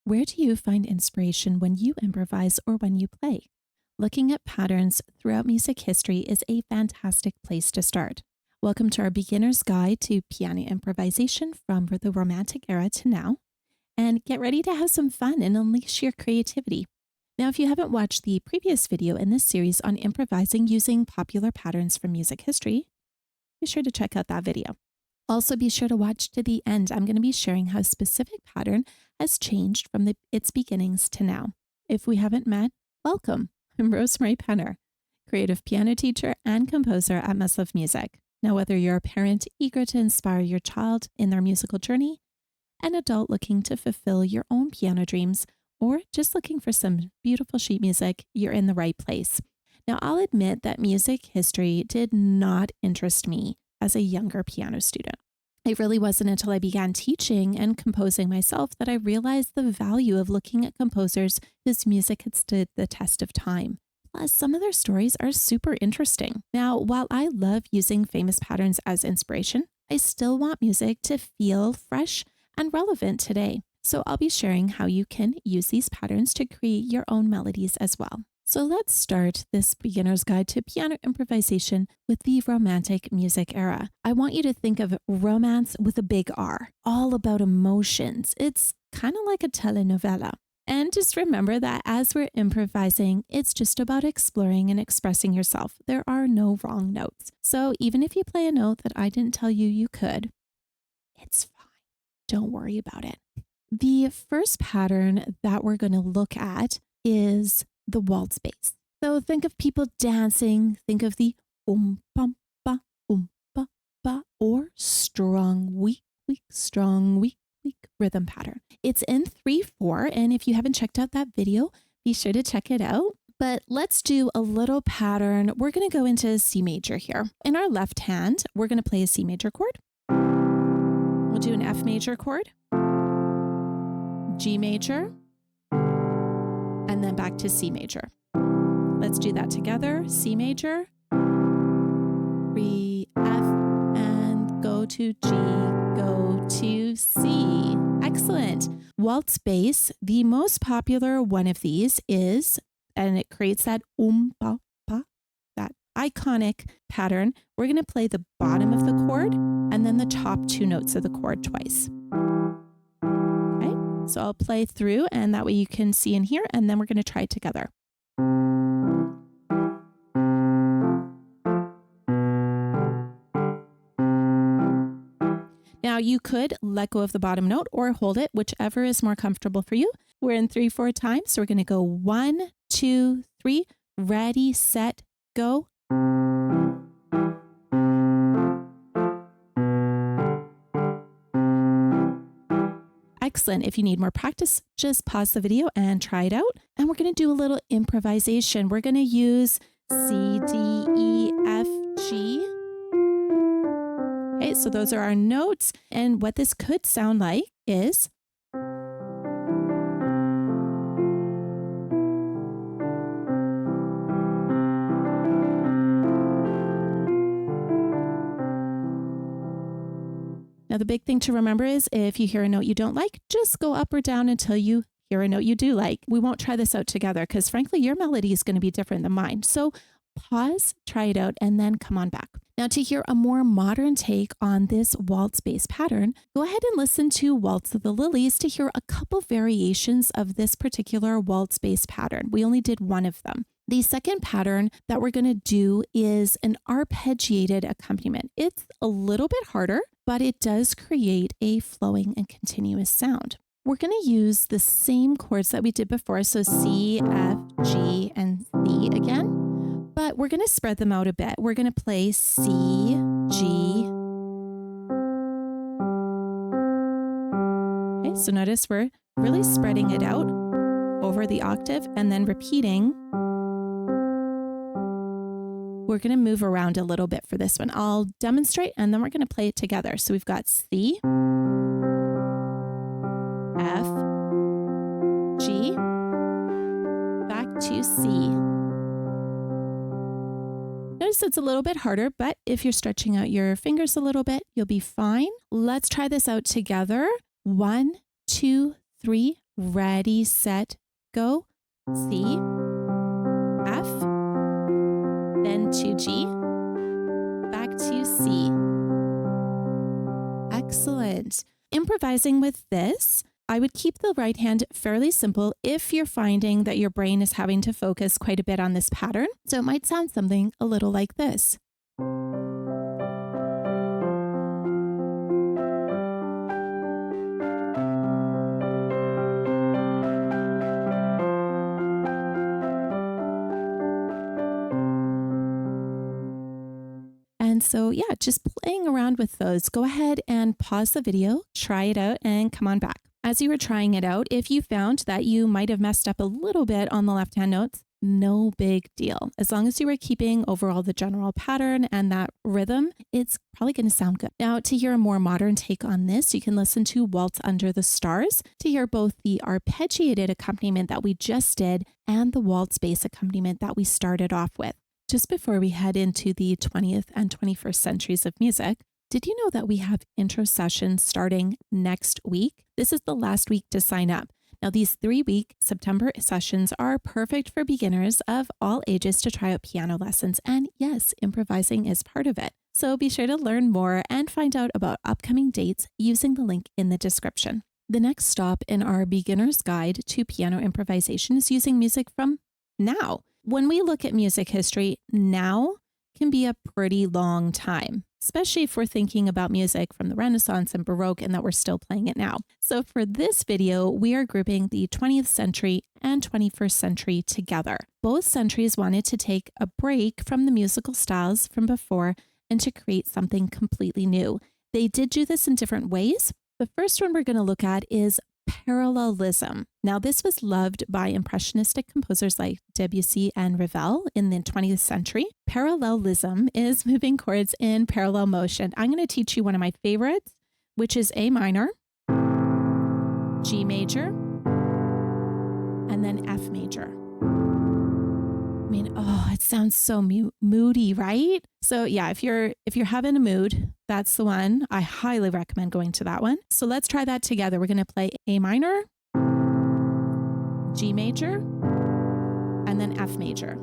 Where do you find inspiration when you improvise or when you play? Looking at patterns throughout music history is a fantastic place to start. Welcome to our beginner's guide to piano improvisation from the Romantic era to now. And get ready to have some fun and unleash your creativity. Now, if you haven't watched the previous video in this series on improvising using popular patterns from music history, be sure to check out that video. Also, be sure to watch to the end. I'm going to be sharing how a specific pattern has changed from its beginnings to now. If we haven't met, welcome. I'm Rosemarie, creative piano teacher and composer at Must Love Music. Now, whether you're a parent eager to inspire your child in their musical journey, an adult looking to fulfill your own piano dreams, or just looking for some beautiful sheet music, you're in the right place. Now, I'll admit that music history did not interest me as a younger piano student. It really wasn't until I began teaching and composing myself that I realized the value of looking at composers whose music had stood the test of time. Plus, some of their stories are super interesting. Now, while I love using famous patterns as inspiration, I still want music to feel fresh and relevant today. So I'll be sharing how you can use these patterns to create your own melodies as well. So let's start this beginner's guide to piano improvisation with the Romantic music era. I want you to think of romance with a big R, all about emotions. It's kind of like a telenovela. And just remember that as we're improvising, it's just about exploring and expressing yourself. There are no wrong notes. So even if you play a note that I didn't tell you you could, it's fine. Don't worry about it. The first pattern that we're going to look at is the waltz bass. So think of people dancing, think of the bum ba ba, or strong weak rhythm pattern. It's in 3/4, and if you haven't checked out that video, be sure to check it out. But let's do a little pattern. We're going to go into C major here. In our left hand, we're going to play a C major chord. We'll do an F major chord, G major, and then back to C major. Let's do that together. C major, 3, F, and go to G, go to C. Excellent. Waltz bass, the most popular one of these is, and it creates that ba, that iconic pattern. We're going to play the bottom of the chord and then the top 2 notes of the chord twice. So I'll play through, and that way you can see and hear, and then we're going to try it together. Now you could let go of the bottom note or hold it, whichever is more comfortable for you. We're in 3/4 time, so we're going to go 1, 2, 3, ready, set, go. Excellent. If you need more practice, just pause the video and try it out. And we're going to do a little improvisation. We're going to use C, D, E, F, G. Okay, so those are our notes. And what this could sound like is now, the big thing to remember is if you hear a note you don't like, just go up or down until you hear a note you do like. We won't try this out together because frankly, your melody is going to be different than mine. So pause, try it out, and then come on back. Now, to hear a more modern take on this waltz bass pattern, go ahead and listen to Waltz of the Lilies to hear a couple variations of this particular waltz bass pattern. We only did one of them. The second pattern that we're going to do is an arpeggiated accompaniment. It's a little bit harder, but it does create a flowing and continuous sound. We're going to use the same chords that we did before, so C, F, G, and C again, but we're going to spread them out a bit. We're going to play C, G. Okay, so notice we're really spreading it out over the octave and then repeating. We're going to move around a little bit for this one. I'll demonstrate and then we're going to play it together. So we've got C, F, G, back to C. Notice it's a little bit harder, but if you're stretching out your fingers a little bit, you'll be fine. Let's try this out together. 1, 2, 3, ready, set, go. C, F, then to G, back to C. Excellent. Improvising with this, I would keep the right hand fairly simple if you're finding that your brain is having to focus quite a bit on this pattern. So it might sound something a little like this. And so, yeah, just playing around with those. Go ahead and pause the video, try it out, and come on back. As you were trying it out, if you found that you might have messed up a little bit on the left-hand notes, no big deal. As long as you were keeping overall the general pattern and that rhythm, it's probably going to sound good. Now, to hear a more modern take on this, you can listen to Waltz Under the Stars to hear both the arpeggiated accompaniment that we just did and the waltz bass accompaniment that we started off with. Just before we head into the 20th and 21st centuries of music, did you know that we have intro sessions starting next week? This is the last week to sign up. Now, these 3-week September sessions are perfect for beginners of all ages to try out piano lessons. And yes, improvising is part of it. So be sure to learn more and find out about upcoming dates using the link in the description. The next stop in our beginner's guide to piano improvisation is using music from now. When we look at music history, now can be a pretty long time, especially if we're thinking about music from the Renaissance and Baroque and that we're still playing it now. So for this video, we are grouping the 20th century and 21st century together. Both centuries wanted to take a break from the musical styles from before and to create something completely new. They did do this in different ways. The first one we're going to look at is parallelism. Now, this was loved by impressionistic composers like Debussy and Ravel in the 20th century. Parallelism is moving chords in parallel motion. I'm going to teach you one of my favorites, which is A minor, G major, and then F major. I mean, oh, it sounds so moody, right? So yeah, if you're having a mood, that's the one. I highly recommend going to that one. So let's try that together. We're going to play A minor, G major, and then F major.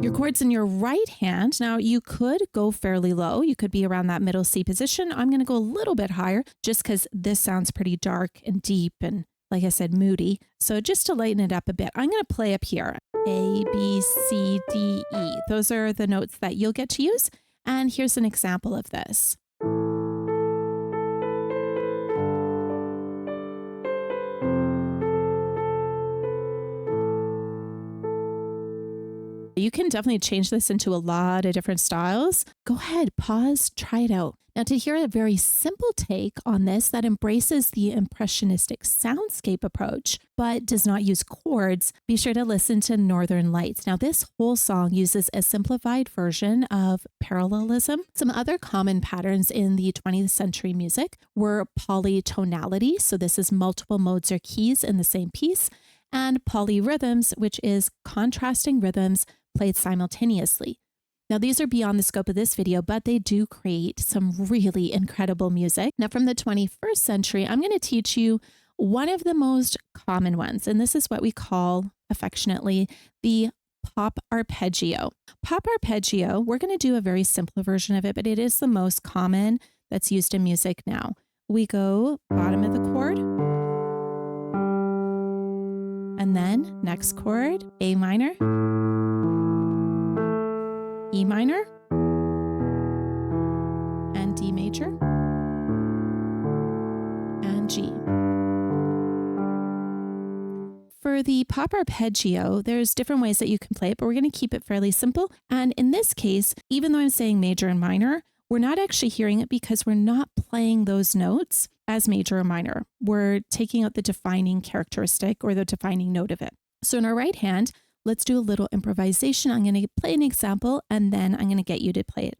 Your chords in your right hand. Now you could go fairly low. You could be around that middle C position. I'm going to go a little bit higher just because this sounds pretty dark and deep and, like I said, moody. So just to lighten it up a bit, I'm going to play up here. A, B, C, D, E. Those are the notes that you'll get to use. And here's an example of this. You can definitely change this into a lot of different styles. Go ahead, pause, try it out. Now, to hear a very simple take on this that embraces the impressionistic soundscape approach, but does not use chords, be sure to listen to Northern Lights. Now, this whole song uses a simplified version of parallelism. Some other common patterns in the 20th century music were polytonality. So this is multiple modes or keys in the same piece, and polyrhythms, which is contrasting rhythms played simultaneously. Now, these are beyond the scope of this video, but they do create some really incredible music. Now, from the 21st century, I'm going to teach you one of the most common ones, and this is what we call affectionately the pop arpeggio. Pop arpeggio, we're going to do a very simple version of it, but it is the most common that's used in music now. We go bottom of the chord, and then next chord, A minor, E minor, and D major, and G. For the pop arpeggio, there's different ways that you can play it, but we're going to keep it fairly simple. And in this case, even though I'm saying major and minor, we're not actually hearing it because we're not playing those notes as major or minor. We're taking out the defining characteristic or the defining note of it. So in our right hand, let's do a little improvisation. I'm going to play an example and then I'm going to get you to play it.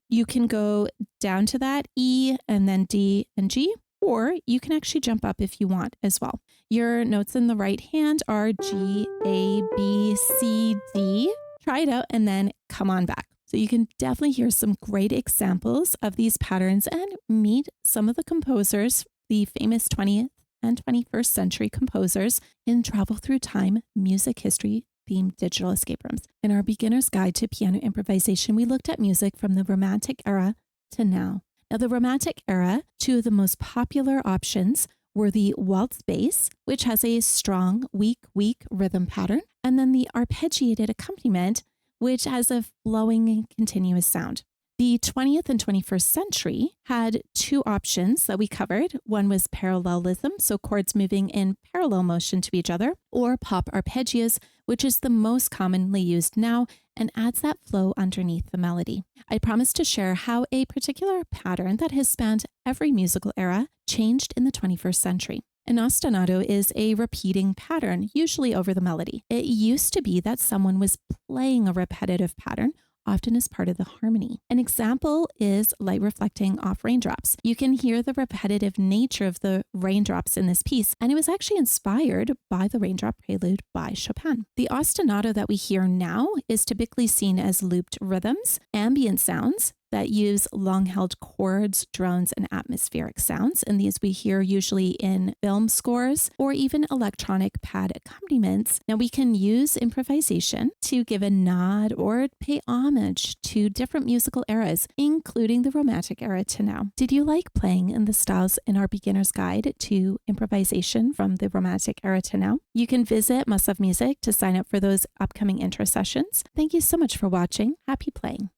You can go down to that E and then D and G, or you can actually jump up if you want as well. Your notes in the right hand are G, A, B, C, D. Try it out and then come on back. So you can definitely hear some great examples of these patterns and meet some of the composers, the famous 20th and 21st century composers in Travel Through Time music history themed digital escape rooms. In our beginner's guide to piano improvisation, we looked at music from the Romantic era to now. Now, the Romantic era, two of the most popular options were the waltz bass, which has a strong, weak rhythm pattern, and then the arpeggiated accompaniment, which has a flowing and continuous sound. The 20th and 21st century had two options that we covered. One was parallelism, so chords moving in parallel motion to each other, or pop arpeggios, which is the most commonly used now and adds that flow underneath the melody. I promised to share how a particular pattern that has spanned every musical era changed in the 21st century. An ostinato is a repeating pattern, usually over the melody. It used to be that someone was playing a repetitive pattern, often as part of the harmony. An example is light reflecting off raindrops. You can hear the repetitive nature of the raindrops in this piece, and it was actually inspired by the Raindrop Prelude by Chopin. The ostinato that we hear now is typically seen as looped rhythms, ambient sounds that use long-held chords, drones, and atmospheric sounds. And these we hear usually in film scores or even electronic pad accompaniments. Now we can use improvisation to give a nod or pay homage to different musical eras, including the Romantic era to now. Did you like playing in the styles in our beginner's guide to improvisation from the Romantic era to now? You can visit Must Love Music to sign up for those upcoming intro sessions. Thank you so much for watching. Happy playing.